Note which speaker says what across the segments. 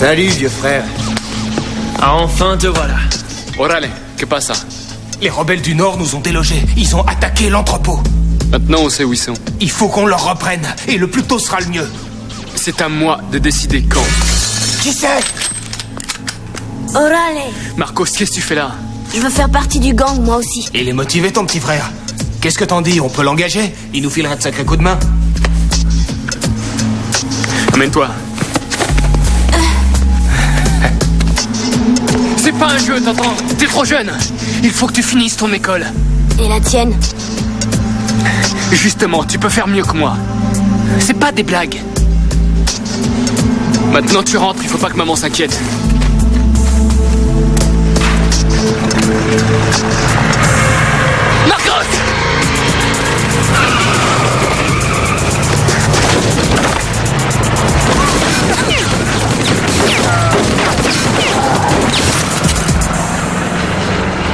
Speaker 1: Salut, vieux frère.
Speaker 2: Ah, enfin te voilà.
Speaker 3: Orale, que pasa?
Speaker 4: Les rebelles du Nord nous ont délogés. Ils ont attaqué l'entrepôt.
Speaker 3: Maintenant, on sait où ils sont.
Speaker 4: Il faut qu'on leur reprenne. Et le plus tôt sera le mieux.
Speaker 3: C'est à moi de décider quand.
Speaker 4: Qui c'est?
Speaker 5: Orale,
Speaker 3: Marcos, qu'est-ce que tu fais là?
Speaker 5: je veux faire partie du gang, moi aussi.
Speaker 4: Il est motivé, ton petit frère. Qu'est-ce que t'en dis? On peut l'engager? Il nous filerait de sacrés coups de main.
Speaker 3: Amène-toi. C'est pas un jeu, t'entends? T'es trop jeune. Il faut que tu finisses ton école.
Speaker 5: Et la tienne?
Speaker 3: Justement, tu peux faire mieux que moi. C'est pas des blagues. Maintenant tu rentres, il faut pas que maman s'inquiète. Marcos!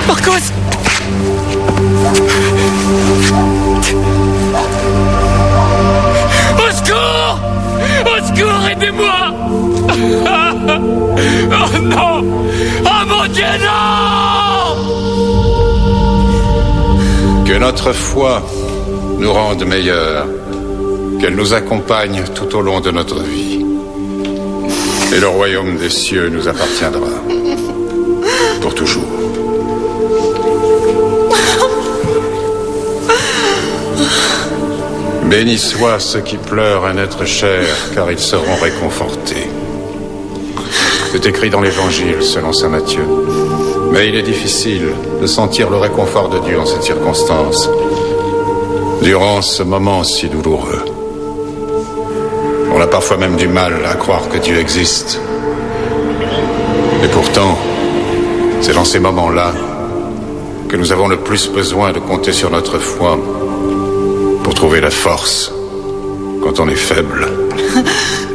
Speaker 3: Marcos! Au secours! Au secours, aidez-moi! Oh non! Oh mon Dieu, non!
Speaker 6: Que notre foi nous rende meilleurs, qu'elle nous accompagne tout au long de notre vie. Et le royaume des cieux nous appartiendra. Pour toujours. Béni soient ceux qui pleurent un être cher, car ils seront réconfortés. C'est écrit dans l'Évangile, selon saint Matthieu. Mais il est difficile de sentir le réconfort de Dieu en cette circonstance, durant ce moment si douloureux. On a parfois même du mal à croire que Dieu existe. Et pourtant, c'est dans ces moments-là que nous avons le plus besoin de compter sur notre foi pour trouver la force quand on est faible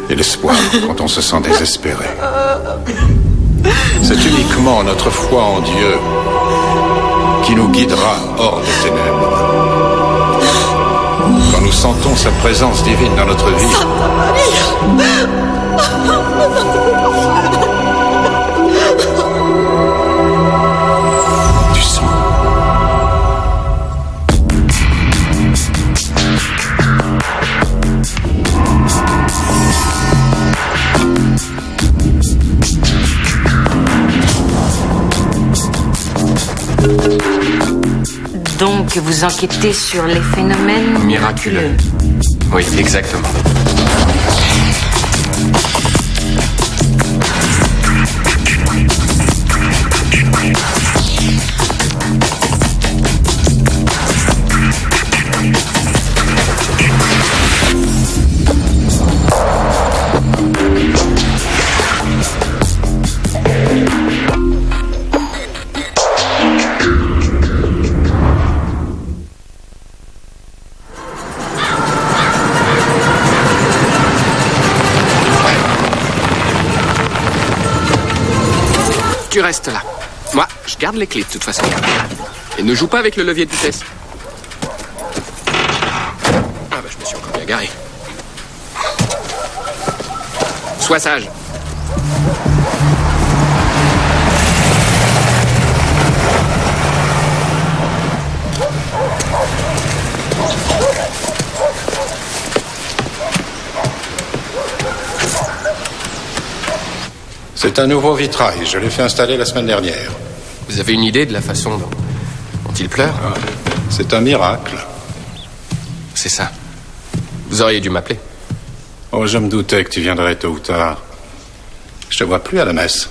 Speaker 6: et l'espoir quand on se sent désespéré. C'est uniquement notre foi en Dieu qui nous guidera hors des ténèbres. Quand nous sentons sa présence divine dans notre vie, tu sens.
Speaker 7: Donc, vous enquêtez sur les phénomènes
Speaker 8: Miraculeux. Oui, exactement.
Speaker 3: Tu restes là. Moi, je garde les clés de toute façon. Et ne joue pas avec le levier de vitesse. Ah bah je me suis encore bien garé. Sois sage.
Speaker 6: C'est un nouveau vitrail, je l'ai fait installer la semaine dernière.
Speaker 3: Vous avez une idée de la façon dont il pleure?
Speaker 6: C'est un miracle.
Speaker 3: C'est ça. Vous auriez dû m'appeler.
Speaker 6: Oh, je me doutais que tu viendrais tôt ou tard. Je te vois plus à la messe.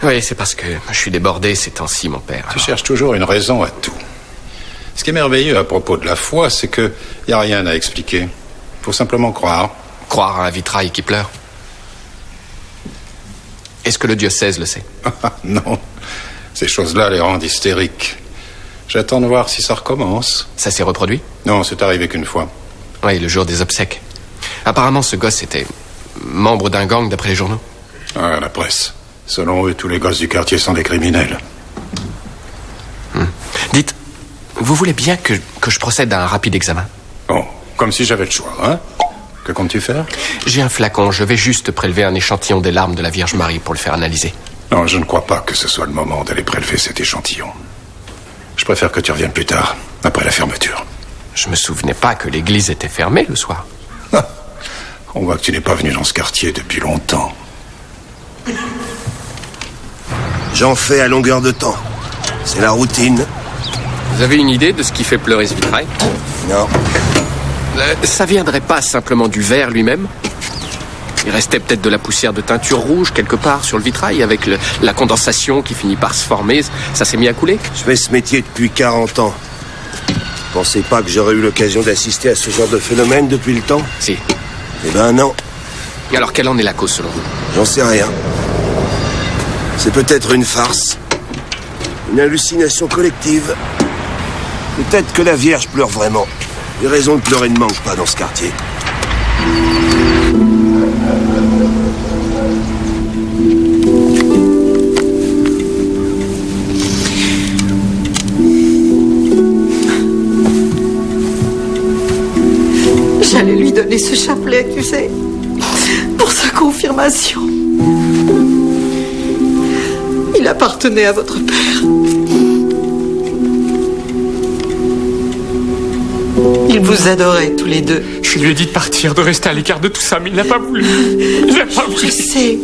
Speaker 3: Oui, c'est parce que je suis débordé ces temps-ci, mon père.
Speaker 6: Tu cherches toujours une raison à tout. Ce qui est merveilleux à propos de la foi, c'est qu'il n'y a rien à expliquer. Il faut simplement croire.
Speaker 3: Croire à un vitrail qui pleure? Est-ce que le diocèse le sait?
Speaker 6: Non. Ces choses-là les rendent hystériques. J'attends de voir si ça recommence.
Speaker 3: Ça s'est reproduit?
Speaker 6: Non, c'est arrivé qu'une fois.
Speaker 3: Oui, le jour des obsèques. Apparemment, ce gosse était membre d'un gang d'après les journaux.
Speaker 6: Ah, la presse. Selon eux, tous les gosses du quartier sont des criminels.
Speaker 3: Dites, vous voulez bien que je procède à un rapide examen?
Speaker 6: Bon, comme si j'avais le choix, hein? Que comptes-tu faire?
Speaker 3: J'ai un flacon, je vais juste prélever un échantillon des larmes de la Vierge Marie pour le faire analyser.
Speaker 6: Non, je ne crois pas que ce soit le moment d'aller prélever cet échantillon. Je préfère que tu reviennes plus tard, après la fermeture.
Speaker 3: Je me souvenais pas que l'église était fermée le soir.
Speaker 6: On voit que tu n'es pas venu dans ce quartier depuis longtemps.
Speaker 1: J'en fais à longueur de temps. C'est la routine.
Speaker 3: Vous avez une idée de ce qui fait pleurer ce vitrail?
Speaker 1: Non.
Speaker 3: Ça viendrait pas simplement du verre lui-même? Il restait peut-être de la poussière de teinture rouge quelque part sur le vitrail avec la condensation qui finit par se former. Ça s'est mis à couler?
Speaker 1: Je fais ce métier depuis 40 ans. Pensez pas que j'aurais eu l'occasion d'assister à ce genre de phénomène depuis le temps?
Speaker 3: Si.
Speaker 1: Eh ben non.
Speaker 3: Alors quelle en est la cause selon vous?
Speaker 1: J'en sais rien. C'est peut-être une farce. Une hallucination collective. Peut-être que la Vierge pleure vraiment. Les raisons de pleurer ne manquent pas dans ce quartier.
Speaker 9: J'allais lui donner ce chapelet, tu sais, pour sa confirmation. Il appartenait à votre père. Ils vous adoraient tous les deux.
Speaker 2: Je lui ai dit de partir, de rester à l'écart de tout ça, mais il n'a pas voulu. Il n'a pas voulu.
Speaker 9: Je sais.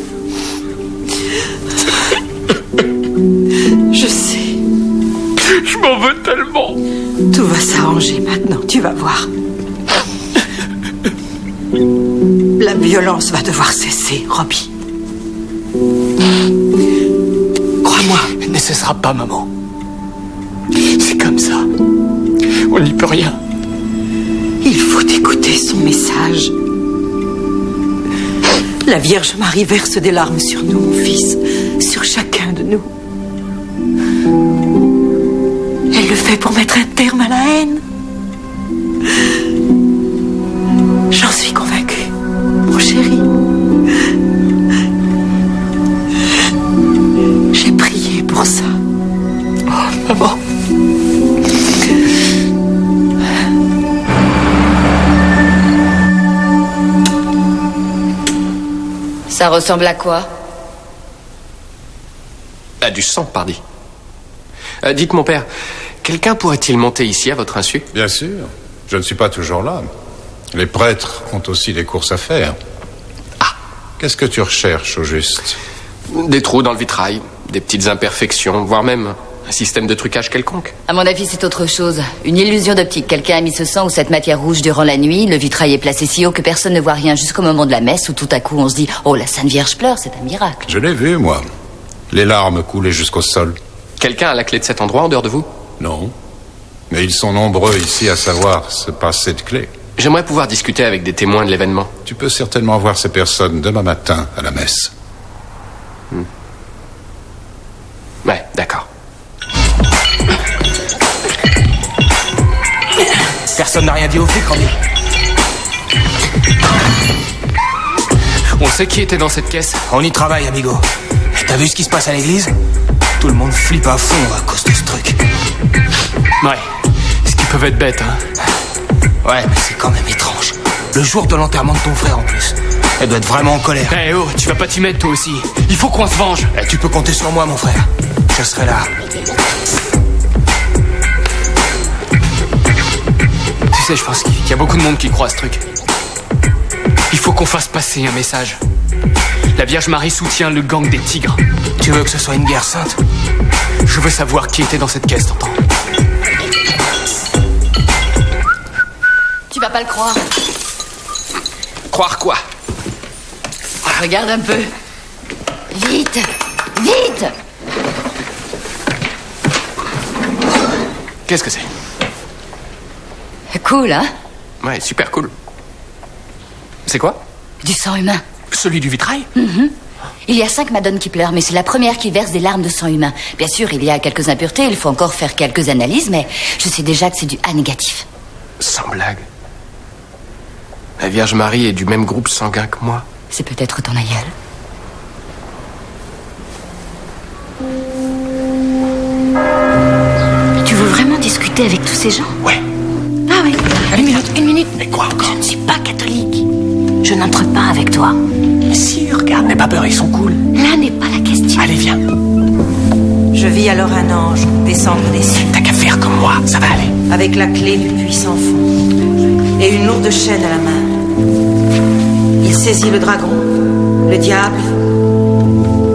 Speaker 9: Je sais.
Speaker 2: Je m'en veux tellement.
Speaker 9: Tout va s'arranger maintenant, tu vas voir. La violence va devoir cesser, Robbie. Crois-moi.
Speaker 2: Elle ne cessera pas, maman. C'est comme ça. On n'y peut rien.
Speaker 9: Il faut écouter son message. La Vierge Marie verse des larmes sur nous, mon fils, sur chacun de nous. Elle le fait pour mettre un terme à la haine. J'en suis convaincue, mon chéri. J'ai prié pour ça.
Speaker 2: Oh, maman.
Speaker 7: Ça ressemble à quoi?
Speaker 3: À du sang, pardi. Dites, mon père, quelqu'un pourrait-il monter ici à votre insu?
Speaker 6: Bien sûr. Je ne suis pas toujours là. Les prêtres ont aussi des courses à faire.
Speaker 3: Ah.
Speaker 6: Qu'est-ce que tu recherches, au juste?
Speaker 3: Des trous dans le vitrail, des petites imperfections, voire même un système de trucage quelconque.
Speaker 7: À mon avis, c'est autre chose. Une illusion d'optique. Quelqu'un a mis ce sang ou cette matière rouge durant la nuit. Le vitrail est placé si haut que personne ne voit rien jusqu'au moment de la messe où tout à coup on se dit « Oh, la Sainte Vierge pleure, c'est un miracle. »
Speaker 6: Je l'ai vu, moi. Les larmes coulaient jusqu'au sol.
Speaker 3: Quelqu'un a la clé de cet endroit en dehors de vous?
Speaker 6: Non. Mais ils sont nombreux ici à savoir se passer de clé.
Speaker 3: J'aimerais pouvoir discuter avec des témoins de l'événement.
Speaker 6: Tu peux certainement voir ces personnes demain matin à la messe.
Speaker 3: Ouais, d'accord.
Speaker 4: Personne n'a rien dit aux flics, Randy.
Speaker 2: On sait qui était dans cette caisse.
Speaker 4: On y travaille, amigo. T'as vu ce qui se passe à l'église? Tout le monde flippe à fond à cause de ce truc.
Speaker 2: Ouais. Ce qui peuvent être bêtes, hein.
Speaker 4: Ouais, mais c'est quand même étrange. Le jour de l'enterrement de ton frère, en plus. Elle doit être vraiment en colère.
Speaker 2: Eh oh, tu vas pas t'y mettre toi aussi. Il faut qu'on se venge.
Speaker 4: Et tu peux compter sur moi, mon frère. Je serai là.
Speaker 2: Tu sais, je pense qu'il y a beaucoup de monde qui croit à ce truc. Il faut qu'on fasse passer un message. La Vierge Marie soutient le gang des tigres.
Speaker 4: Tu veux que ce soit une guerre sainte?
Speaker 2: Je veux savoir qui était dans cette caisse, t'entends?
Speaker 7: Tu vas pas le croire.
Speaker 3: Croire quoi?
Speaker 7: Regarde un peu. Vite! Vite!
Speaker 3: Qu'est-ce que c'est?
Speaker 7: Cool, hein?
Speaker 3: Ouais, super cool. C'est quoi?
Speaker 7: Du sang humain.
Speaker 2: Celui du vitrail?
Speaker 7: Il y a 5 madones qui pleurent, mais c'est la première qui verse des larmes de sang humain. Bien sûr, il y a quelques impuretés, il faut encore faire quelques analyses, mais je sais déjà que c'est du A négatif.
Speaker 3: Sans blague. La Vierge Marie est du même groupe sanguin que moi.
Speaker 7: C'est peut-être ton aïeul. Tu veux vraiment discuter avec tous ces gens?
Speaker 3: Ouais.
Speaker 7: Ah oui. Une minute.
Speaker 3: Mais quoi encore?
Speaker 7: Je ne suis pas catholique.
Speaker 5: Je n'entre pas avec toi.
Speaker 4: Mais si, regarde, n'aie pas peur, ils sont cool.
Speaker 5: Là n'est pas la question.
Speaker 4: Allez, viens.
Speaker 9: Je vis alors un ange descendre des cieux.
Speaker 4: T'as qu'à faire comme moi, ça va aller.
Speaker 9: Avec la clé du puits sans fond et une lourde chaîne à la main. Il saisit le dragon, le diable,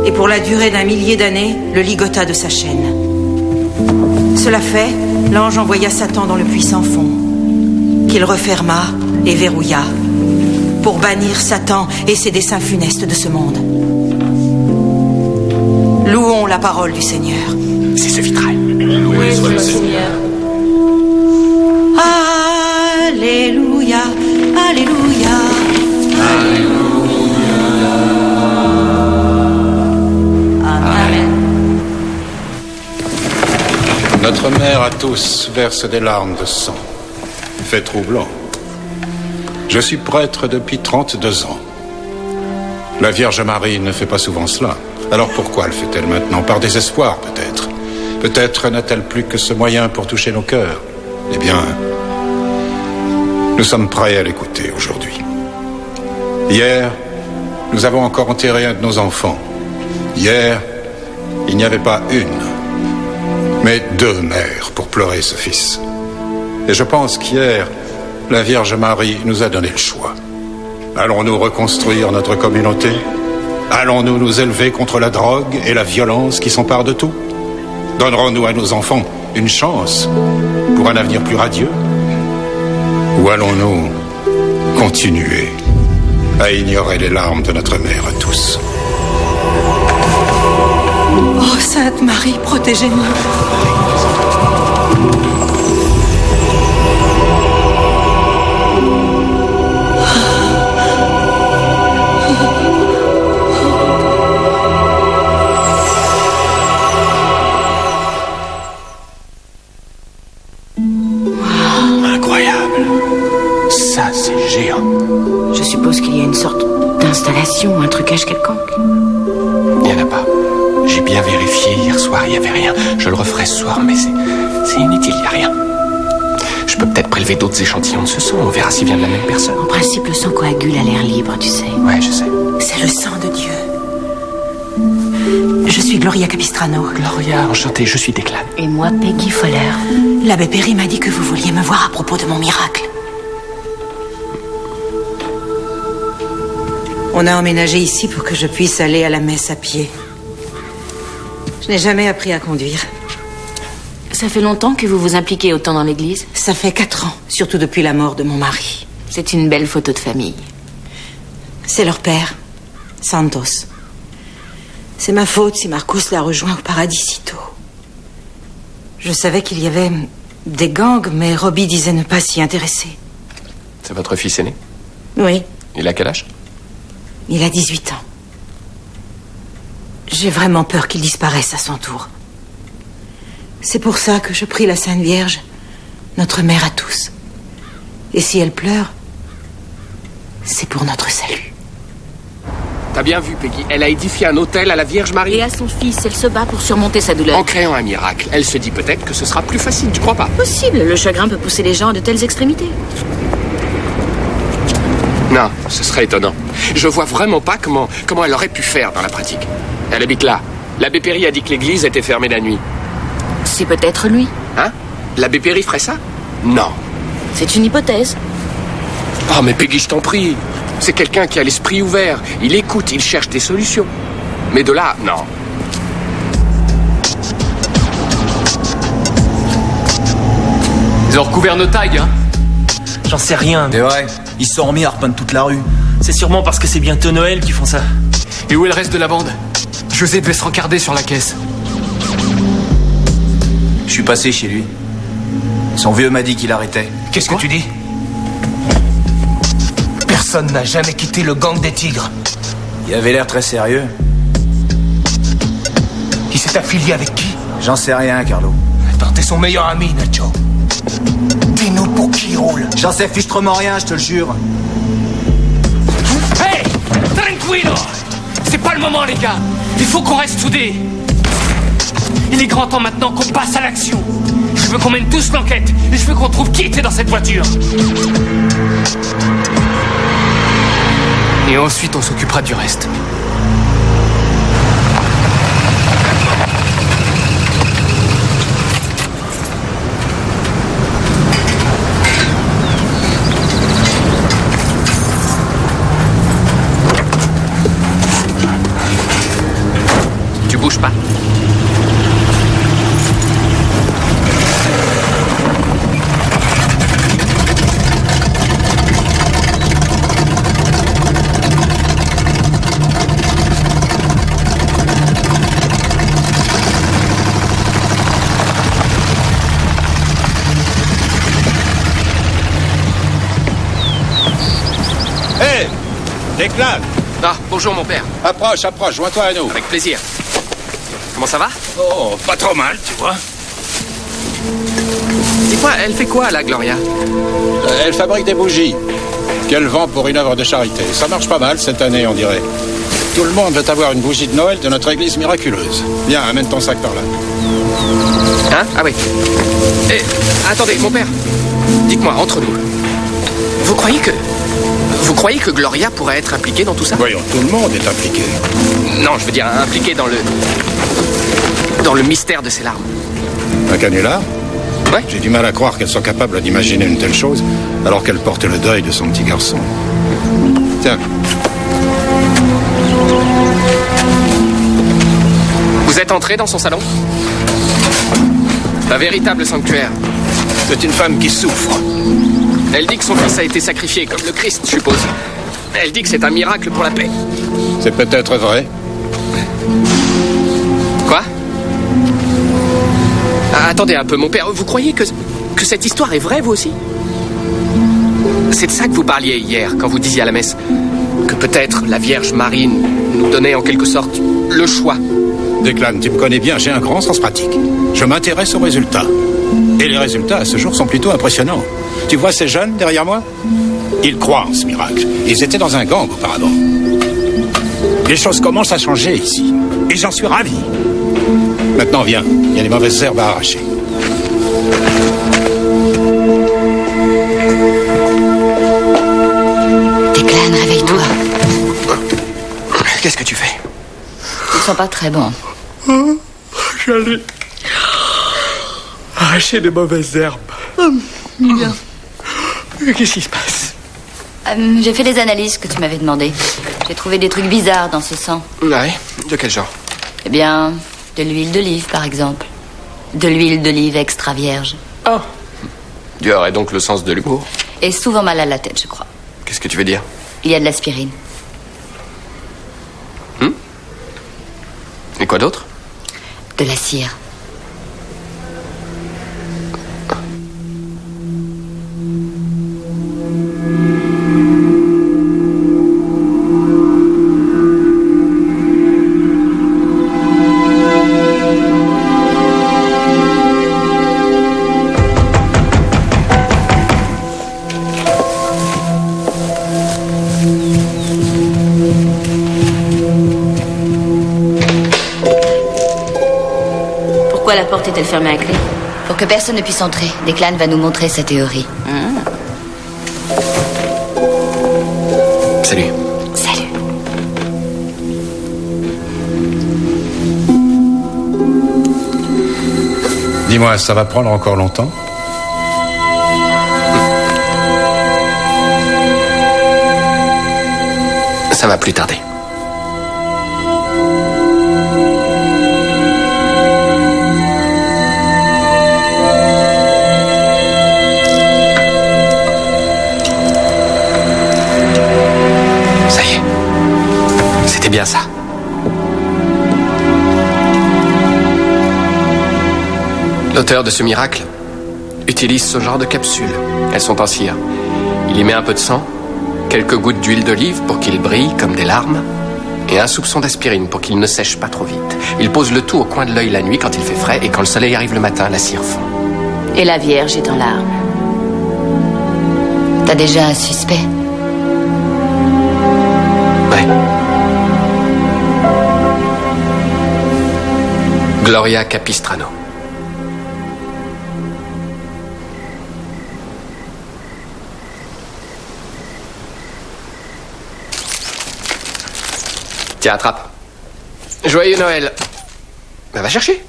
Speaker 9: et pour la durée d'1 millier d'années, le ligota de sa chaîne. Cela fait, l'ange envoya Satan dans le puits sans fond, qu'il referma et verrouilla, pour bannir Satan et ses desseins funestes de ce monde. Louons la parole du Seigneur.
Speaker 4: C'est ce vitrail.
Speaker 7: Loué soit le Seigneur.
Speaker 9: Alléluia, Alléluia.
Speaker 7: Amen.
Speaker 6: Notre mère à tous verse des larmes de sang. Fait troublant. Je suis prêtre depuis 32 ans. La Vierge Marie ne fait pas souvent cela. Alors pourquoi le fait-elle maintenant? Par désespoir, peut-être. Peut-être n'a-t-elle plus que ce moyen pour toucher nos cœurs. Eh bien, nous sommes prêts à l'écouter aujourd'hui. Hier, nous avons encore enterré un de nos enfants. Hier, il n'y avait pas une, mais 2 mères pour pleurer ce fils. Et je pense qu'hier, la Vierge Marie nous a donné le choix. Allons-nous reconstruire notre communauté? Allons-nous nous élever contre la drogue et la violence qui s'emparent de tout? Donnerons-nous à nos enfants une chance pour un avenir plus radieux? Ou allons-nous continuer à ignorer les larmes de notre mère à tous?
Speaker 9: Oh, Sainte Marie, protégez-nous.
Speaker 4: Ça, c'est géant.
Speaker 7: Je suppose qu'il y a une sorte d'installation, un trucage quelconque.
Speaker 4: Il n'y en a pas. J'ai bien vérifié hier soir, il n'y avait rien. Je le referai ce soir, mais c'est inutile, il n'y a rien. Je peux peut-être prélever d'autres échantillons de ce sang, on verra s'il vient de la même personne.
Speaker 7: En principe, le sang coagule à l'air libre, tu sais.
Speaker 4: Ouais, je sais.
Speaker 9: C'est le sang de Dieu. Je suis Gloria Capistrano.
Speaker 4: Gloria, enchantée, je suis Declan.
Speaker 7: Et moi, Peggy Foller.
Speaker 9: L'abbé Perry m'a dit que vous vouliez me voir à propos de mon miracle. On a emménagé ici pour que je puisse aller à la messe à pied. Je n'ai jamais appris à conduire.
Speaker 7: Ça fait longtemps que vous vous impliquez autant dans l'église?
Speaker 9: Ça fait 4 ans, surtout depuis la mort de mon mari.
Speaker 7: C'est une belle photo de famille.
Speaker 9: C'est leur père, Santos. C'est ma faute si Marcus l'a rejoint au paradis si tôt. Je savais qu'il y avait des gangs, mais Robbie disait ne pas s'y intéresser.
Speaker 3: C'est votre fils aîné?
Speaker 9: Oui,
Speaker 3: Il a quel âge?
Speaker 9: il a 18 ans. J'ai vraiment peur qu'il disparaisse à son tour. C'est pour ça que je prie la Sainte Vierge, notre mère à tous. Et si elle pleure, c'est pour notre salut.
Speaker 3: T'as bien vu, Peggy, elle a édifié un autel à la Vierge Marie.
Speaker 7: Et à son fils, elle se bat pour surmonter sa douleur.
Speaker 3: En créant un miracle, elle se dit peut-être que ce sera plus facile, tu crois pas?
Speaker 7: Possible, le chagrin peut pousser les gens à de telles extrémités.
Speaker 3: Non, ce serait étonnant. Je vois vraiment pas comment elle aurait pu faire dans la pratique. Elle habite là. L'abbé Perry a dit que l'église était fermée la nuit.
Speaker 7: C'est peut-être lui.
Speaker 3: Hein? L'abbé Perry ferait ça? Non.
Speaker 7: C'est une hypothèse.
Speaker 3: Oh, mais Peggy, je t'en prie. C'est quelqu'un qui a l'esprit ouvert. Il écoute, il cherche des solutions. Mais de là, non.
Speaker 2: Ils ont recouvert nos tags, hein?
Speaker 10: J'en sais rien.
Speaker 11: C'est vrai, ils se sont remis à repeindre toute la rue.
Speaker 10: C'est sûrement parce que c'est bientôt Noël qu'ils font ça.
Speaker 2: Et où est le reste de la bande? José devait se rencarder sur la caisse.
Speaker 11: Je suis passé chez lui. Son vieux m'a dit qu'il arrêtait.
Speaker 10: Qu'est-ce que tu dis? Personne n'a jamais quitté le gang des tigres.
Speaker 11: Il avait l'air très sérieux.
Speaker 10: Il s'est affilié avec qui?
Speaker 11: J'en sais rien, Carlo.
Speaker 10: Attends, t'es son meilleur ami, Nacho. Dis-nous pour qui il roule.
Speaker 11: J'en sais fichtrement rien, je te le jure.
Speaker 2: Hey! Tranquillo! C'est pas le moment, les gars. Il faut qu'on reste soudés. Il est grand temps maintenant qu'on passe à l'action. Je veux qu'on mène tous l'enquête. Et je veux qu'on trouve qui était dans cette voiture. Et ensuite, on s'occupera du reste.
Speaker 3: Tu bouges pas.
Speaker 6: Hé, Declan.
Speaker 3: Ah, bonjour mon père.
Speaker 6: Approche, approche, joins-toi à nous.
Speaker 3: Avec plaisir. Comment ça va?
Speaker 6: Oh, pas trop mal, tu vois.
Speaker 3: Dis-moi, elle fait quoi, la Gloria?
Speaker 6: Elle fabrique des bougies qu'elle vend pour une œuvre de charité. Ça marche pas mal cette année, on dirait. Tout le monde veut avoir une bougie de Noël de notre église miraculeuse. Viens, amène ton sac par là.
Speaker 3: Hein? Ah oui. Eh, attendez, mon père. Dites-moi, entre nous. Vous croyez que Gloria pourrait être impliquée dans tout ça?
Speaker 6: Voyons, tout le monde est impliqué.
Speaker 3: Non, je veux dire impliquée dans le mystère de ses larmes.
Speaker 6: Un canular?
Speaker 3: Ouais.
Speaker 6: J'ai du mal à croire qu'elle soit capable d'imaginer une telle chose alors qu'elle porte le deuil de son petit garçon. Tiens.
Speaker 3: Vous êtes entré dans son salon? Un véritable sanctuaire.
Speaker 6: C'est une femme qui souffre.
Speaker 3: Elle dit que son fils a été sacrifié, comme le Christ, je suppose. Elle dit que c'est un miracle pour la paix.
Speaker 6: C'est peut-être vrai.
Speaker 3: Quoi? Ah, attendez un peu, mon père. Vous croyez que cette histoire est vraie, vous aussi? C'est de ça que vous parliez hier, quand vous disiez à la messe que peut-être la Vierge Marie nous donnait en quelque sorte le choix.
Speaker 6: Declan, tu me connais bien, j'ai un grand sens pratique. Je m'intéresse aux résultats. Et les résultats, à ce jour, sont plutôt impressionnants. Tu vois ces jeunes derrière moi? Ils croient en ce miracle. Ils étaient dans un gang auparavant. Les choses commencent à changer ici. Et j'en suis ravi. Maintenant, viens. Il y a des mauvaises herbes à arracher.
Speaker 7: Declan, réveille-toi.
Speaker 3: Qu'est-ce que tu fais?
Speaker 7: Ils sont pas très bons.
Speaker 3: J'allais arracher des mauvaises herbes.
Speaker 7: Bien.
Speaker 3: Qu'est-ce qui se passe?
Speaker 7: J'ai fait les analyses que tu m'avais demandées. J'ai trouvé des trucs bizarres dans ce sang.
Speaker 3: Ouais, de quel genre?
Speaker 7: Eh bien, de l'huile d'olive, par exemple. De l'huile d'olive extra vierge.
Speaker 3: Oh. Dieu aurait donc le sens de l'humour.
Speaker 7: Et souvent mal à la tête, je crois.
Speaker 3: Qu'est-ce que tu veux dire?
Speaker 7: Il y a de l'aspirine.
Speaker 3: Et quoi d'autre?
Speaker 7: De la cire.
Speaker 5: Pourquoi la porte est-elle fermée à clé?
Speaker 7: Pour que personne ne puisse entrer, Declan va nous montrer sa théorie.
Speaker 3: Salut.
Speaker 7: Salut.
Speaker 6: Dis-moi, ça va prendre encore longtemps?
Speaker 3: Ça va plus tarder. Ça y est. C'était bien ça. L'auteur de ce miracle utilise ce genre de capsules. Elles sont en cire. Il y met un peu de sang, quelques gouttes d'huile d'olive pour qu'il brille comme des larmes, et un soupçon d'aspirine pour qu'il ne sèche pas trop vite. Il pose le tout au coin de l'œil la nuit quand il fait frais, et quand le soleil arrive le matin, la cire fond.
Speaker 5: Et la Vierge est en larmes.
Speaker 7: T'as déjà un suspect?
Speaker 3: Ouais. Gloria Capistrano. Tiens, attrape. Joyeux Noël. Va chercher.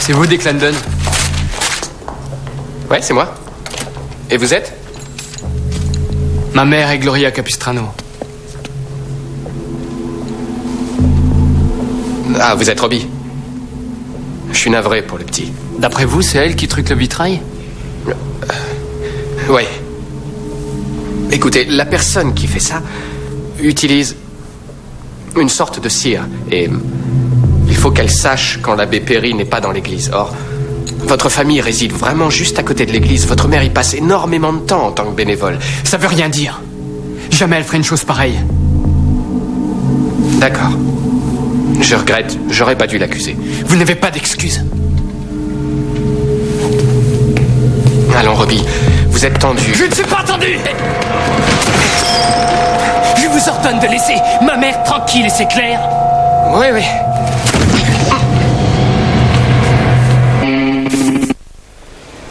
Speaker 2: C'est vous, Dick London?
Speaker 3: Ouais, c'est moi. Et vous êtes?
Speaker 2: Ma mère est Gloria Capistrano.
Speaker 3: Ah, vous êtes Robbie. Je suis navré pour le petit.
Speaker 2: D'après vous, c'est elle qui truque le vitrail?
Speaker 3: Ouais. Écoutez, la personne qui fait ça utilise une sorte de cire. Et il faut qu'elle sache quand l'abbé Perry n'est pas dans l'église. Or, votre famille réside vraiment juste à côté de l'église. Votre mère y passe énormément de temps en tant que bénévole.
Speaker 2: Ça veut rien dire. Jamais elle ferait une chose pareille.
Speaker 3: D'accord. Je regrette, j'aurais pas dû l'accuser.
Speaker 2: Vous n'avez pas d'excuses.
Speaker 3: Allons, Robbie, vous êtes tendu.
Speaker 2: Je ne suis pas tendu. Je vous ordonne de laisser ma mère tranquille, c'est clair?
Speaker 3: Oui, oui.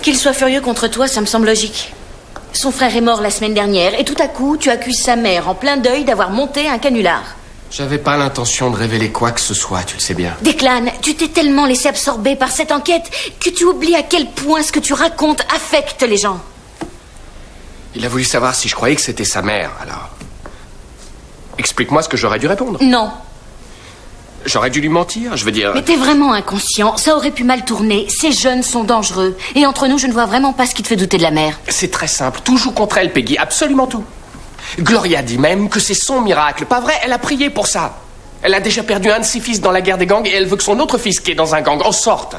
Speaker 5: Qu'il soit furieux contre toi, ça me semble logique. Son frère est mort la semaine dernière et tout à coup, tu accuses sa mère en plein deuil d'avoir monté un canular.
Speaker 3: J'avais pas l'intention de révéler quoi que ce soit, tu le sais bien.
Speaker 5: Declan, tu t'es tellement laissé absorber par cette enquête que tu oublies à quel point ce que tu racontes affecte les gens.
Speaker 3: Il a voulu savoir si je croyais que c'était sa mère, alors... Explique-moi ce que j'aurais dû répondre.
Speaker 5: Non.
Speaker 3: J'aurais dû lui mentir, je veux dire...
Speaker 5: Mais t'es vraiment inconscient, ça aurait pu mal tourner. Ces jeunes sont dangereux. Et entre nous, je ne vois vraiment pas ce qui te fait douter de la mère.
Speaker 3: C'est très simple, tout joue contre elle, Peggy, absolument tout. Gloria dit même que c'est son miracle, pas vrai? Elle a prié pour ça. Elle a déjà perdu un de ses fils dans la guerre des gangs et elle veut que son autre fils qui est dans un gang en sorte.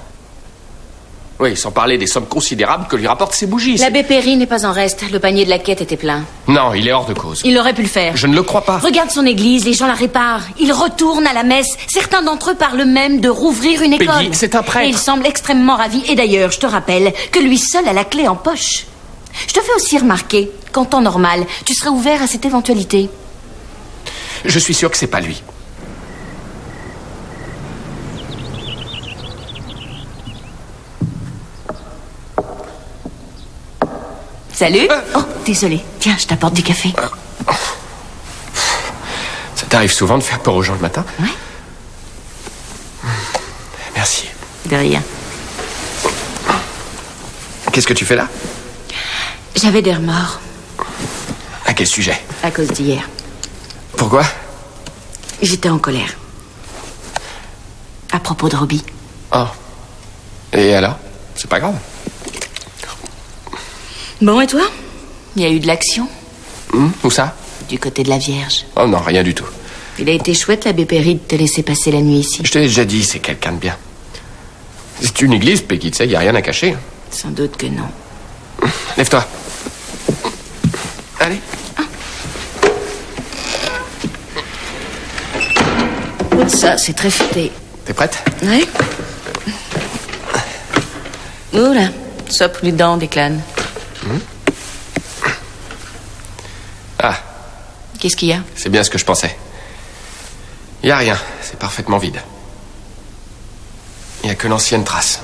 Speaker 3: Oui, sans parler des sommes considérables que lui rapportent ses bougies.
Speaker 5: L'abbé Perry n'est pas en reste. Le panier de la quête était plein.
Speaker 3: Non, il est hors de cause.
Speaker 5: Il aurait pu le faire.
Speaker 3: Je ne le crois pas.
Speaker 5: Regarde son église, les gens la réparent. Ils retournent à la messe. Certains d'entre eux parlent même de rouvrir une école.
Speaker 3: Peggy, c'est un prêtre.
Speaker 5: Et il semble extrêmement ravi. Et d'ailleurs, je te rappelle que lui seul a la clé en poche. Je te fais aussi remarquer qu'en temps normal, tu serais ouvert à cette éventualité.
Speaker 3: Je suis sûr que c'est pas lui.
Speaker 5: Salut. Oh, désolé. Tiens, je t'apporte du café.
Speaker 3: Ça t'arrive souvent de faire peur aux gens le matin?
Speaker 5: Ouais.
Speaker 3: Merci.
Speaker 5: De rien.
Speaker 3: Qu'est-ce que tu fais là?
Speaker 5: J'avais des remords.
Speaker 3: À quel sujet?
Speaker 5: À cause d'hier.
Speaker 3: Pourquoi?
Speaker 5: J'étais en colère. À propos de Robbie.
Speaker 3: Oh. Et alors? C'est pas grave.
Speaker 5: Bon, et toi? Il y a eu de l'action?
Speaker 3: Où ça?
Speaker 5: Du côté de la Vierge.
Speaker 3: Oh non, rien du tout.
Speaker 5: Il a été chouette, l'abbé Perry, de te laisser passer la nuit ici.
Speaker 3: Je t'ai déjà dit, c'est quelqu'un de bien. C'est une église, Peggy, tu sais, y a rien à cacher.
Speaker 5: Sans doute que non.
Speaker 3: Lève-toi. Allez.
Speaker 5: Ça, c'est très futé.
Speaker 3: T'es prête?
Speaker 5: Oui. Oula, sois prudent, Declan.
Speaker 3: Ah.
Speaker 5: Qu'est-ce qu'il y a?
Speaker 3: C'est bien ce que je pensais. Y a rien, c'est parfaitement vide. Y a que l'ancienne trace.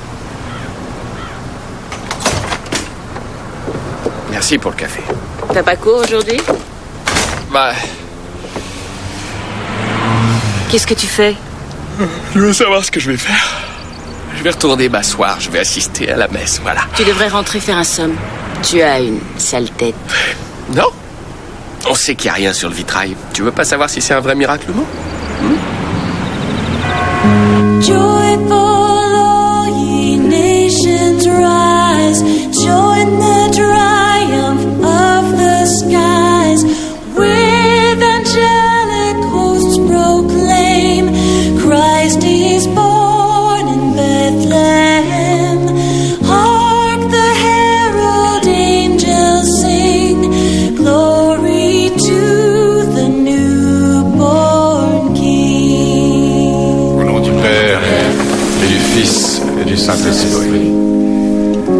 Speaker 3: Merci pour le café.
Speaker 5: T'as pas cours aujourd'hui?
Speaker 3: Bah...
Speaker 5: Qu'est-ce que tu fais?
Speaker 3: Je veux savoir ce que je vais faire. Je vais retourner m'asseoir, je vais assister à la messe, voilà.
Speaker 5: Tu devrais rentrer faire un somme. Tu as une sale tête.
Speaker 3: Non. On sait qu'il n'y a rien sur le vitrail. Tu veux pas savoir si c'est un vrai miracle ou non?
Speaker 12: Joyful, all ye nations rise. Join the triumph of the skies. With angelic hosts proclaim, Christ is born in Bethlehem. Hark the herald angels sing, glory to the newborn King.
Speaker 6: Au nom du Père et du Fils et du Saint-Esprit,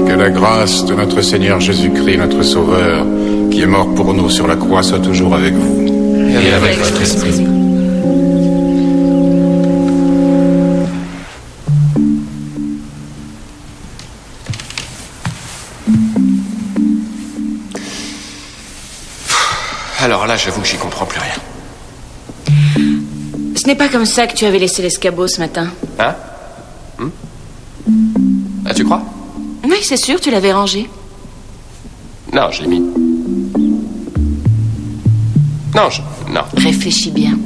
Speaker 6: que la grâce de notre Seigneur Jésus-Christ, notre Sauveur, qui est mort pour nous sur la croix, soit toujours avec vous.
Speaker 3: Et avec votre esprit. alors là, j'avoue que j'y comprends plus rien.
Speaker 5: Ce n'est pas comme ça que tu avais laissé l'escabeau ce matin.
Speaker 3: Hein? Ah, tu crois?
Speaker 5: Oui, c'est sûr, tu l'avais rangé.
Speaker 3: Non, je l'ai mis. Non, non.
Speaker 5: Réfléchis bien.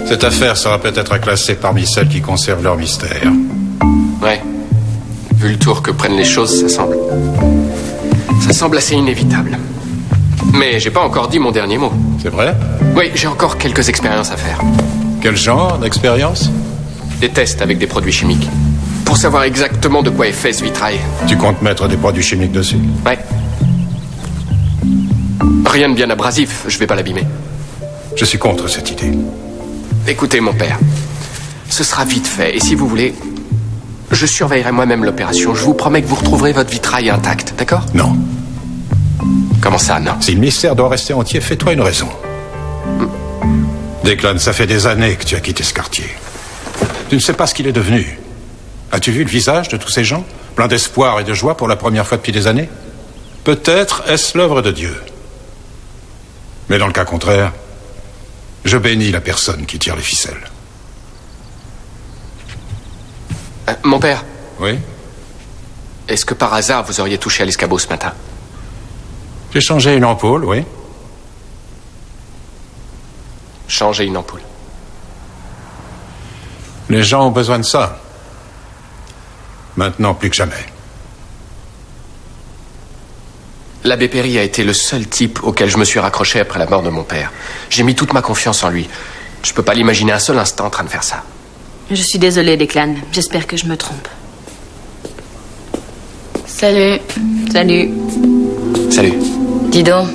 Speaker 6: Cette affaire sera peut-être classée parmi celles qui conservent leur mystère.
Speaker 3: Ouais. Vu le tour que prennent les choses, ça semble assez inévitable. Mais j'ai pas encore dit mon dernier mot.
Speaker 6: C'est vrai?
Speaker 3: Oui, j'ai encore quelques expériences à faire.
Speaker 6: Quel genre d'expérience?
Speaker 3: Des tests avec des produits chimiques. Pour savoir exactement de quoi est fait ce vitrail.
Speaker 6: Tu comptes mettre des produits chimiques dessus?
Speaker 3: Ouais. Rien de bien abrasif, je vais pas l'abîmer.
Speaker 6: Je suis contre cette idée.
Speaker 3: Écoutez, mon père, ce sera vite fait. Et si vous voulez, je surveillerai moi-même l'opération. Je vous promets que vous retrouverez votre vitrail intact, d'accord?
Speaker 6: Non.
Speaker 3: Comment ça, non?
Speaker 6: Si le mystère doit rester entier, fais-toi une raison. Declan, ça fait des années que tu as quitté ce quartier. Tu ne sais pas ce qu'il est devenu. As-tu vu le visage de tous ces gens, plein d'espoir et de joie pour la première fois depuis des années? Peut-être est-ce l'œuvre de Dieu. Mais dans le cas contraire, je bénis la personne qui tire les ficelles.
Speaker 3: Mon père?
Speaker 6: Oui?
Speaker 3: Est-ce que par hasard vous auriez touché à l'escabeau ce matin?
Speaker 6: J'ai changé une ampoule, oui.
Speaker 3: Changer une ampoule.
Speaker 6: Les gens ont besoin de ça. Maintenant, plus que jamais.
Speaker 3: L'abbé Perry a été le seul type auquel je me suis raccroché après la mort de mon père. J'ai mis toute ma confiance en lui. Je peux pas l'imaginer un seul instant en train de faire ça.
Speaker 5: Je suis désolée, Declan. J'espère que je me trompe.
Speaker 7: Salut.
Speaker 5: Salut.
Speaker 3: Salut.
Speaker 7: Dis donc,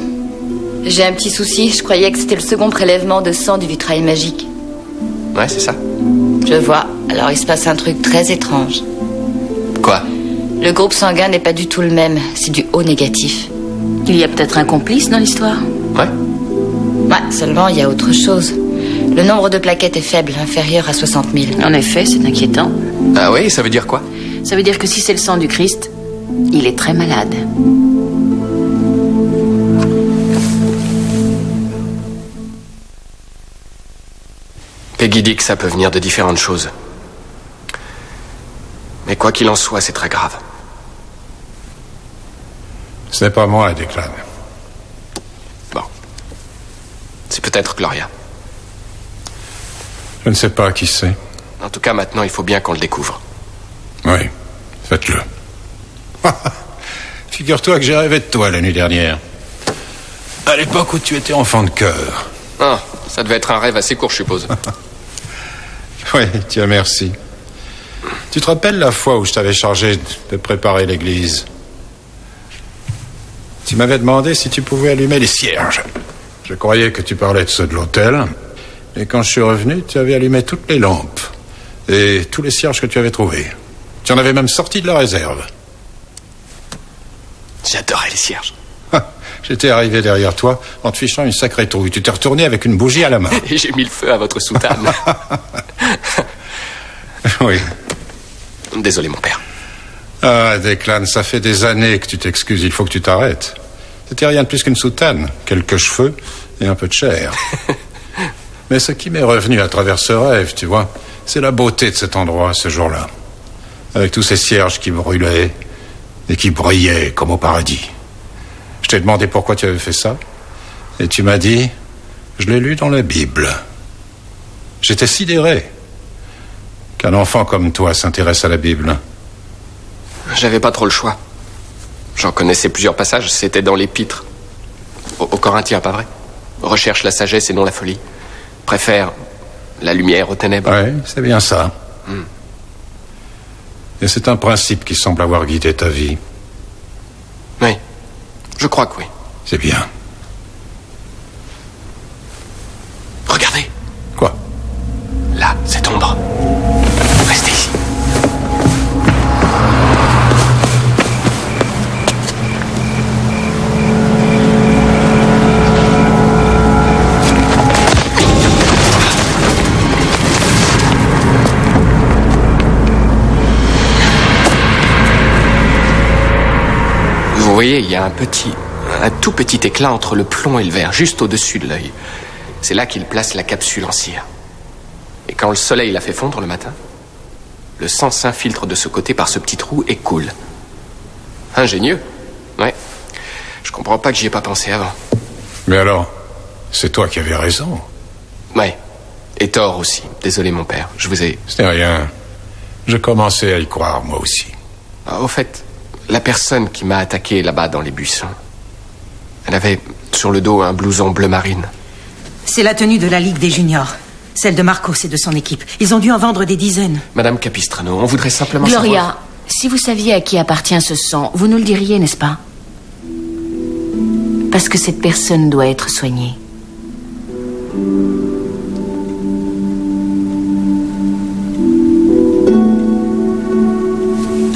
Speaker 7: j'ai un petit souci. Je croyais que c'était le second prélèvement de sang du vitrail magique.
Speaker 3: Ouais, c'est ça.
Speaker 7: Je vois. Alors il se passe un truc très étrange.
Speaker 3: Quoi?
Speaker 7: Le groupe sanguin n'est pas du tout le même. C'est du O négatif.
Speaker 5: Il y a peut-être un complice dans l'histoire?
Speaker 3: Ouais.
Speaker 7: Ouais, seulement il y a autre chose. Le nombre de plaquettes est faible, inférieur à 60 000.
Speaker 5: En effet, c'est inquiétant.
Speaker 3: Ah oui, ça veut dire quoi?
Speaker 5: Ça veut dire que si c'est le sang du Christ, il est très malade.
Speaker 3: Peggy dit que ça peut venir de différentes choses. Mais quoi qu'il en soit, c'est très grave.
Speaker 6: Ce n'est pas moi, Declan.
Speaker 3: Bon. C'est peut-être Gloria.
Speaker 6: Je ne sais pas qui c'est.
Speaker 3: En tout cas, maintenant, il faut bien qu'on le découvre.
Speaker 6: Oui, faites-le. Figure-toi que j'ai rêvé de toi la nuit dernière. À l'époque où tu étais enfant de cœur.
Speaker 3: Ah, ça devait être un rêve assez court, je suppose.
Speaker 6: Oui, tiens, merci. Tu te rappelles la fois où je t'avais chargé de préparer l'église? Tu m'avais demandé si tu pouvais allumer les cierges. Je croyais que tu parlais de ceux de l'hôtel. Et quand je suis revenu, tu avais allumé toutes les lampes. Et tous les cierges que tu avais trouvés. Tu en avais même sorti de la réserve.
Speaker 3: J'adorais les cierges.
Speaker 6: J'étais arrivé derrière toi en te fichant une sacrée trouille. Tu t'es retourné avec une bougie à la main.
Speaker 3: Et j'ai mis le feu à votre soutane.
Speaker 6: Oui.
Speaker 3: Désolé, mon père.
Speaker 6: Ah, Declan, ça fait des années que tu t'excuses. Il faut que tu t'arrêtes. C'était rien de plus qu'une soutane, quelques cheveux et un peu de chair. Mais ce qui m'est revenu à travers ce rêve, tu vois, c'est la beauté de cet endroit, ce jour-là. Avec tous ces cierges qui brûlaient et qui brillaient comme au paradis. Je t'ai demandé pourquoi tu avais fait ça. Et tu m'as dit, je l'ai lu dans la Bible. J'étais sidéré qu'un enfant comme toi s'intéresse à la Bible.
Speaker 3: J'avais pas trop le choix. J'en connaissais plusieurs passages, c'était dans l'épître. Aux Corinthiens, pas vrai? Recherche la sagesse et non la folie. Préfère la lumière aux ténèbres.
Speaker 6: Oui, c'est bien ça. Et c'est un principe qui semble avoir guidé ta vie.
Speaker 3: Oui, je crois que oui.
Speaker 6: C'est bien.
Speaker 3: Regardez.
Speaker 6: Quoi?
Speaker 3: Là, cette ombre. Restez ici. voyez, il y a un tout petit éclat entre le plomb et le verre, juste au-dessus de l'œil. C'est là qu'il place la capsule en cire. Et quand le soleil la fait fondre le matin, le sang s'infiltre de ce côté par ce petit trou et coule. Ingénieux. Ouais. Je comprends pas que j'y ai pas pensé avant.
Speaker 6: Mais alors, c'est toi qui avais raison.
Speaker 3: Ouais. Et tort aussi. Désolé, mon père. Je vous ai...
Speaker 6: Ce n'est rien. Je commençais à y croire, moi aussi.
Speaker 3: Ah, au fait, la personne qui m'a attaqué là-bas dans les buissons, elle avait sur le dos un blouson bleu marine.
Speaker 9: C'est la tenue de la Ligue des Juniors. Celle de Marcos et de son équipe. Ils ont dû en vendre des dizaines.
Speaker 3: Madame Capistrano, on voudrait simplement
Speaker 5: Gloria,
Speaker 3: savoir...
Speaker 5: si vous saviez à qui appartient ce sang, vous nous le diriez, n'est-ce pas? Parce que cette personne doit être soignée.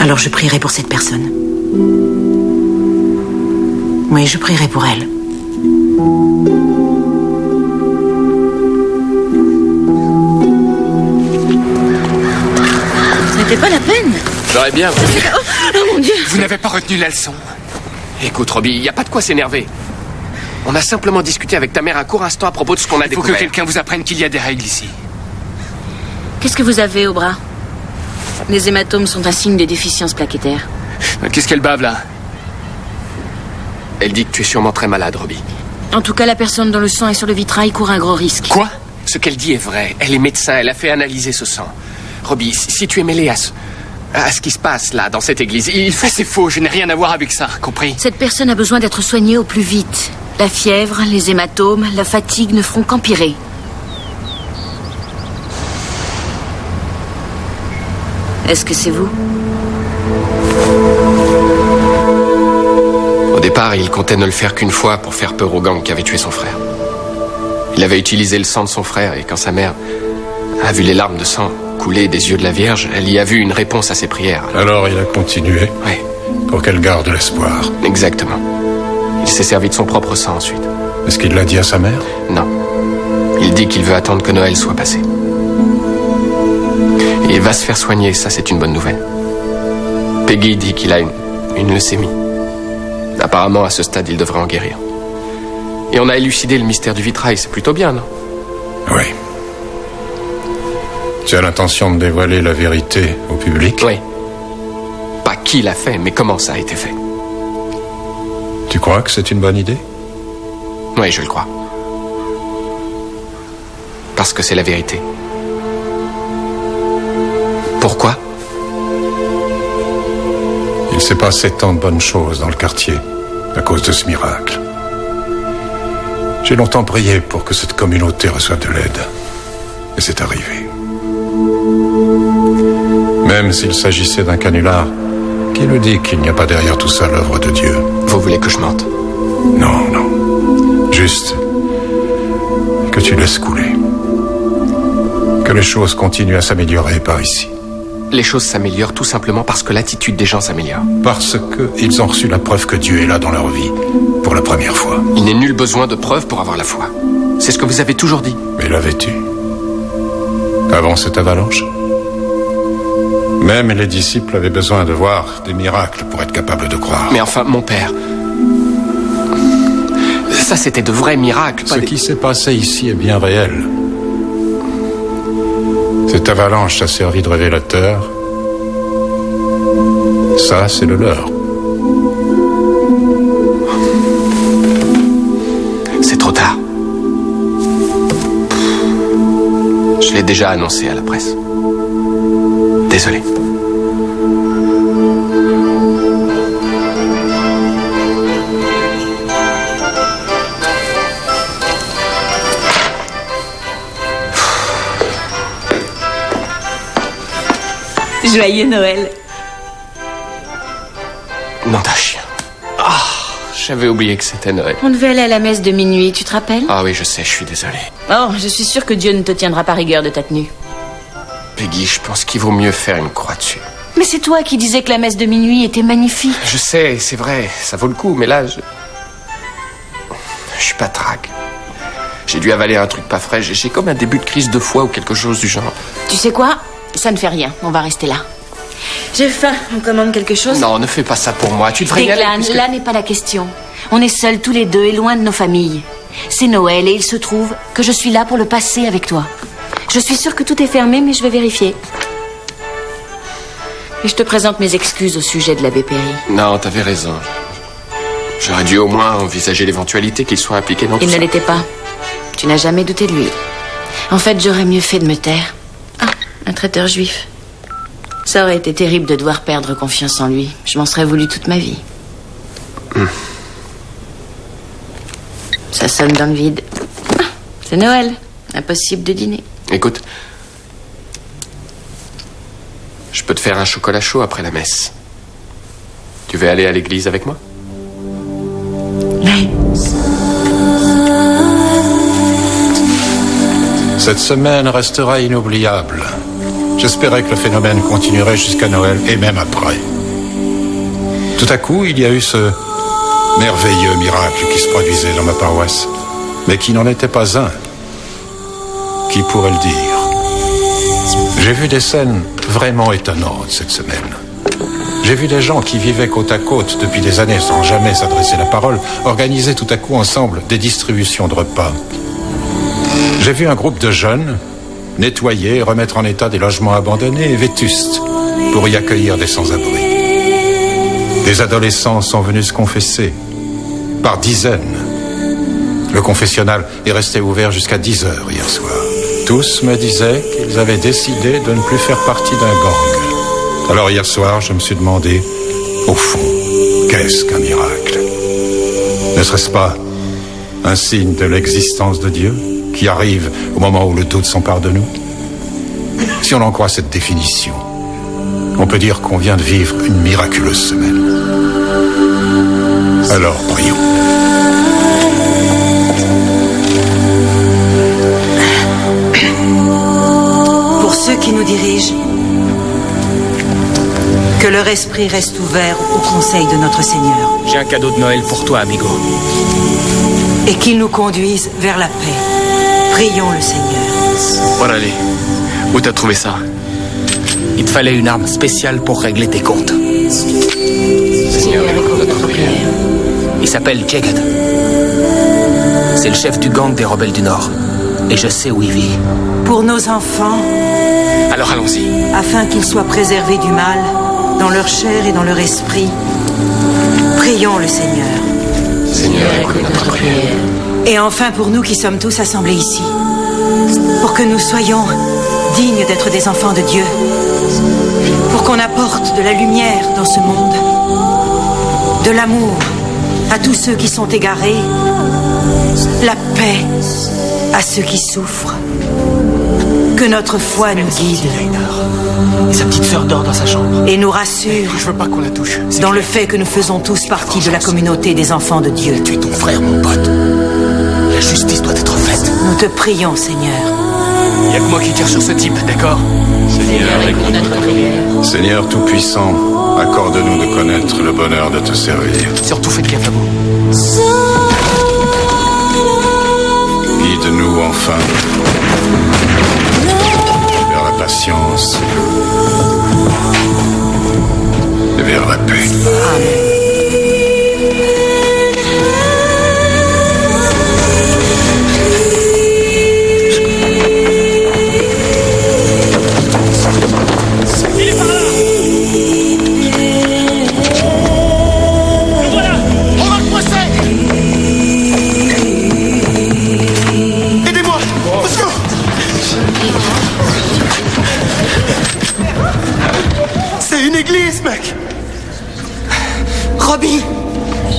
Speaker 9: Alors je prierai pour cette personne. Oui, je prierai pour elle.
Speaker 5: Ce n'était pas la peine.
Speaker 3: J'aurais bien voulu...
Speaker 5: Oh mon Dieu!
Speaker 2: Vous n'avez pas retenu la leçon.
Speaker 3: Écoute, Robbie, il n'y a pas de quoi s'énerver. On a simplement discuté avec ta mère un court instant à propos de ce qu'on a
Speaker 2: Il faut
Speaker 3: découvert.
Speaker 2: que quelqu'un vous apprenne qu'il y a des règles ici.
Speaker 5: Qu'est-ce que vous avez au bras? Les hématomes sont un signe de déficience plaquettaire.
Speaker 2: Qu'est-ce qu'elle bave là?
Speaker 3: Elle dit que tu es sûrement très malade, Robbie.
Speaker 5: En tout cas, la personne dont le sang est sur le vitrail court un gros risque.
Speaker 2: Quoi?
Speaker 3: Ce qu'elle dit est vrai. Elle est médecin, elle a fait analyser ce sang. Robbie, si tu es mêlé à ce qui se passe là, dans cette église, il faut...
Speaker 2: C'est faux, je n'ai rien à voir avec ça, compris?
Speaker 5: Cette personne a besoin d'être soignée au plus vite. La fièvre, les hématomes, la fatigue ne feront qu'empirer. Est-ce que c'est vous?
Speaker 3: Au départ, il comptait ne le faire qu'une fois pour faire peur au gang qui avait tué son frère. Il avait utilisé le sang de son frère et quand sa mère a vu les larmes de sang couler des yeux de la Vierge, elle y a vu une réponse à ses prières.
Speaker 6: Alors il a continué?
Speaker 3: Oui.
Speaker 6: Pour qu'elle garde l'espoir.
Speaker 3: Exactement. Il s'est servi de son propre sang ensuite.
Speaker 6: Est-ce qu'il l'a dit à sa mère?
Speaker 3: Non. Il dit qu'il veut attendre que Noël soit passé. Et il va se faire soigner, ça c'est une bonne nouvelle. Peggy dit qu'il a une leucémie. Apparemment, à ce stade, il devrait en guérir. Et on a élucidé le mystère du vitrail, c'est plutôt bien, non?
Speaker 6: Oui. Tu as l'intention de dévoiler la vérité au public?
Speaker 3: Oui. Pas qui l'a fait, mais comment ça a été fait.
Speaker 6: Tu crois que c'est une bonne idée?
Speaker 3: Oui, je le crois. Parce que c'est la vérité. Pourquoi?
Speaker 6: Il s'est passé tant de bonnes choses dans le quartier à cause de ce miracle. J'ai longtemps prié pour que cette communauté reçoive de l'aide. Et c'est arrivé. Même s'il s'agissait d'un canular, qui nous dit qu'il n'y a pas derrière tout ça l'œuvre de Dieu?
Speaker 3: Vous voulez que je mente?
Speaker 6: Non, non. Juste que tu laisses couler. Que les choses continuent à s'améliorer par ici.
Speaker 3: Les choses s'améliorent tout simplement parce que l'attitude des gens s'améliore.
Speaker 6: Parce qu'ils ont reçu la preuve que Dieu est là dans leur vie, pour la première fois.
Speaker 3: Il n'est nul besoin de preuves pour avoir la foi. C'est ce que vous avez toujours dit.
Speaker 6: Mais l'avais-tu? Avant cette avalanche? Même les disciples avaient besoin de voir des miracles pour être capables de croire.
Speaker 3: Mais enfin, mon père... Ça, c'était de vrais miracles.
Speaker 6: Ce qui s'est passé ici est bien réel. Cette avalanche a servi de révélateur. Ça, c'est le leur.
Speaker 3: C'est trop tard. Je l'ai déjà annoncé à la presse. Désolé.
Speaker 5: Joyeux Noël.
Speaker 3: Nom d'un chien. Ah, j'avais oublié que c'était Noël.
Speaker 5: On devait aller à la messe de minuit, tu te rappelles?
Speaker 3: Ah oui, je sais, je suis désolé.
Speaker 5: Oh, je suis sûre que Dieu ne te tiendra pas rigueur de ta tenue.
Speaker 3: Peggy, je pense qu'il vaut mieux faire une croix dessus.
Speaker 5: Mais c'est toi qui disais que la messe de minuit était magnifique.
Speaker 3: Je sais, c'est vrai, ça vaut le coup, mais là, je suis pas trague. J'ai dû avaler un truc pas frais, j'ai comme un début de crise de foie ou quelque chose du genre.
Speaker 5: Tu sais quoi? Ça ne fait rien, on va rester là. J'ai faim. On commande quelque chose?
Speaker 3: Non, ne fais pas ça pour moi. Tu devrais y aller.
Speaker 5: Declan,
Speaker 3: puisque-
Speaker 5: là n'est pas la question. On est seuls tous les deux et loin de nos familles. C'est Noël et il se trouve que je suis là pour le passer avec toi. Je suis sûre que tout est fermé, mais je vais vérifier. Et je te présente mes excuses au sujet de l'abbé Perry.
Speaker 3: Non, t'avais raison. J'aurais dû au moins envisager l'éventualité qu'il soit impliqué dans tout
Speaker 5: Il
Speaker 3: ça.
Speaker 5: ne l'était pas. Tu n'as jamais douté de lui. En fait, j'aurais mieux fait de me taire. Ah, un traiteur juif. Ça aurait été terrible de devoir perdre confiance en lui. Je m'en serais voulu toute ma vie. Ça sonne dans le vide. Ah, c'est Noël. Impossible de dîner.
Speaker 3: Écoute, je peux te faire un chocolat chaud après la messe. Tu veux aller à l'église avec moi?
Speaker 5: Oui.
Speaker 6: Cette semaine restera inoubliable. J'espérais que le phénomène continuerait jusqu'à Noël et même après. Tout à coup, il y a eu ce merveilleux miracle qui se produisait dans ma paroisse, mais qui n'en était pas un. Qui pourrait le dire? J'ai vu des scènes vraiment étonnantes cette semaine. J'ai vu des gens qui vivaient côte à côte depuis des années sans jamais s'adresser la parole, organiser tout à coup ensemble des distributions de repas. J'ai vu un groupe de jeunes nettoyer et remettre en état des logements abandonnés et vétustes pour y accueillir des sans-abri. Des adolescents sont venus se confesser, par dizaines. Le confessionnal est resté ouvert jusqu'à 10 heures hier soir. Tous me disaient qu'ils avaient décidé de ne plus faire partie d'un gang. Alors hier soir, je me suis demandé, au fond, qu'est-ce qu'un miracle? Ne serait-ce pas un signe de l'existence de Dieu qui arrive au moment où le doute s'empare de nous? Si on en croit cette définition, on peut dire qu'on vient de vivre une miraculeuse semaine. Alors, prions.
Speaker 9: Pour ceux qui nous dirigent, que leur esprit reste ouvert au conseil de notre Seigneur.
Speaker 10: J'ai un cadeau de Noël pour toi, amigo.
Speaker 9: Et qu'ils nous conduisent vers la paix. Prions le Seigneur.
Speaker 10: Voilà, allez. Où t'as trouvé ça? Il te fallait une arme spéciale pour régler tes comptes.
Speaker 3: Seigneur, écoute notre prière.
Speaker 10: Il s'appelle Jagged. C'est le chef du gang des rebelles du Nord. Et je sais où il vit.
Speaker 9: Pour nos enfants,
Speaker 10: Alors allons-y.
Speaker 9: afin qu'ils soient préservés du mal, dans leur chair et dans leur esprit, prions le Seigneur.
Speaker 3: Seigneur, écoute notre prière.
Speaker 9: Et enfin pour nous qui sommes tous assemblés ici, pour que nous soyons dignes d'être des enfants de Dieu, pour qu'on apporte de la lumière dans ce monde, de l'amour à tous ceux qui sont égarés, la paix à ceux qui souffrent, que notre foi nous guide
Speaker 10: Et sa petite sœur dort dans sa chambre.
Speaker 9: et nous rassure
Speaker 10: Je veux pas qu'on la touche.
Speaker 9: dans le fait que nous faisons tous partie de la communauté des enfants de Dieu.
Speaker 10: Tu es ton frère, mon pote. La justice doit être faite.
Speaker 9: Nous te prions, Seigneur.
Speaker 10: Il y a que moi qui tire sur ce type, d'accord?
Speaker 3: Seigneur, écoute notre prière.
Speaker 6: Seigneur Tout-Puissant, accorde-nous de connaître le bonheur de te servir.
Speaker 10: Surtout faites gaffe à vous.
Speaker 6: Guide-nous enfin vers la patience et vers la paix.
Speaker 2: Il est par là! Le voilà! On va le coincer! Aidez-moi! Let's go! C'est une église, mec!
Speaker 9: Robbie!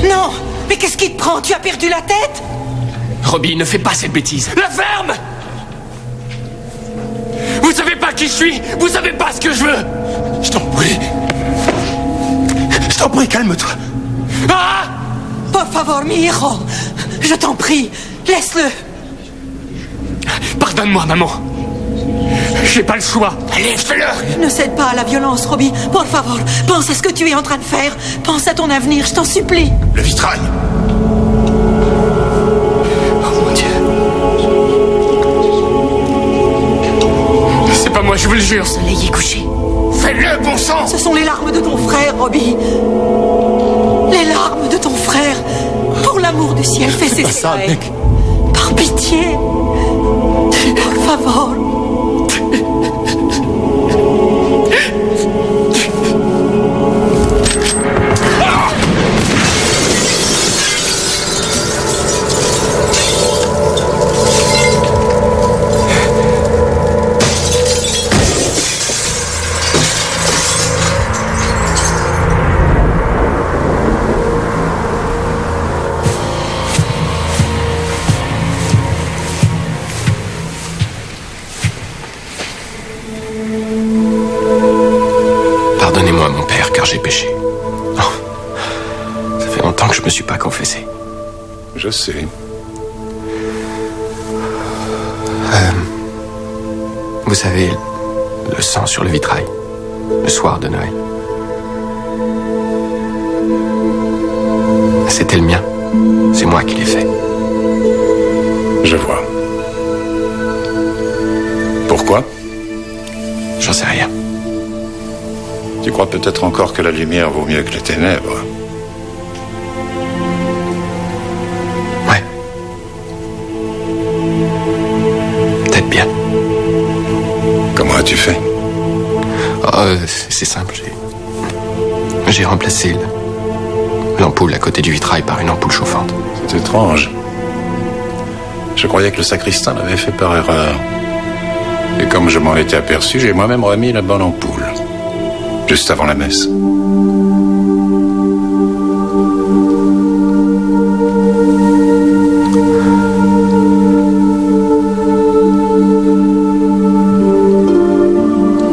Speaker 9: Non! Mais qu'est-ce qui te prend? Tu as perdu la tête?
Speaker 10: Robbie, ne fais pas cette bêtise.
Speaker 2: La ferme! Vous savez pas qui je suis! Vous savez pas ce que je veux! Je t'en prie! Je t'en prie, calme-toi! Ah!
Speaker 9: Por favor, mi hijo! Je t'en prie, laisse-le!
Speaker 2: Pardonne-moi, maman! J'ai pas le choix! Allez, fais-le!
Speaker 9: Ne cède pas à la violence, Robbie. Por favor, pense à ce que tu es en train de faire. Pense à ton avenir, je t'en supplie.
Speaker 6: Le vitrail!
Speaker 2: Oh mon Dieu! C'est pas moi, je vous le jure!
Speaker 5: Le soleil est couché.
Speaker 2: Fais-le, bon sang!
Speaker 9: Ce sont les larmes de ton frère, Robbie. Les larmes de ton frère. Pour l'amour du ciel, fais cesser
Speaker 11: ça,
Speaker 9: la haine.
Speaker 11: mec.
Speaker 9: Par pitié. Por favor.
Speaker 4: Pardonnez-moi, mon père, car j'ai péché. Oh, ça fait longtemps que je me suis pas confessé.
Speaker 6: Je sais.
Speaker 4: Vous savez, le sang sur le vitrail, le soir de Noël. C'était le mien. C'est moi qui l'ai fait.
Speaker 6: Je vois. Pourquoi?
Speaker 4: J'en sais rien.
Speaker 6: Tu crois peut-être encore que la lumière vaut mieux que les ténèbres.
Speaker 4: Ouais. Peut-être bien.
Speaker 6: Comment as-tu fait?
Speaker 4: Oh, c'est simple. J'ai remplacé l'ampoule à côté du vitrail par une ampoule chauffante.
Speaker 6: C'est étrange. Je croyais que le sacristain l'avait fait par erreur. Et comme je m'en étais aperçu, j'ai moi-même remis la bonne ampoule. Juste avant la messe.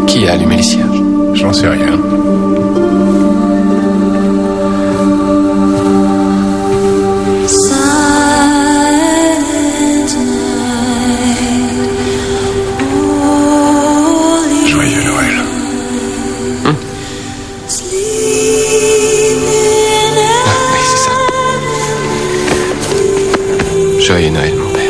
Speaker 4: Qui a allumé les cierges?
Speaker 6: J'en sais rien. Joyeux Noël.
Speaker 4: Oui, c'est ça. Joyeux Noël, mon père.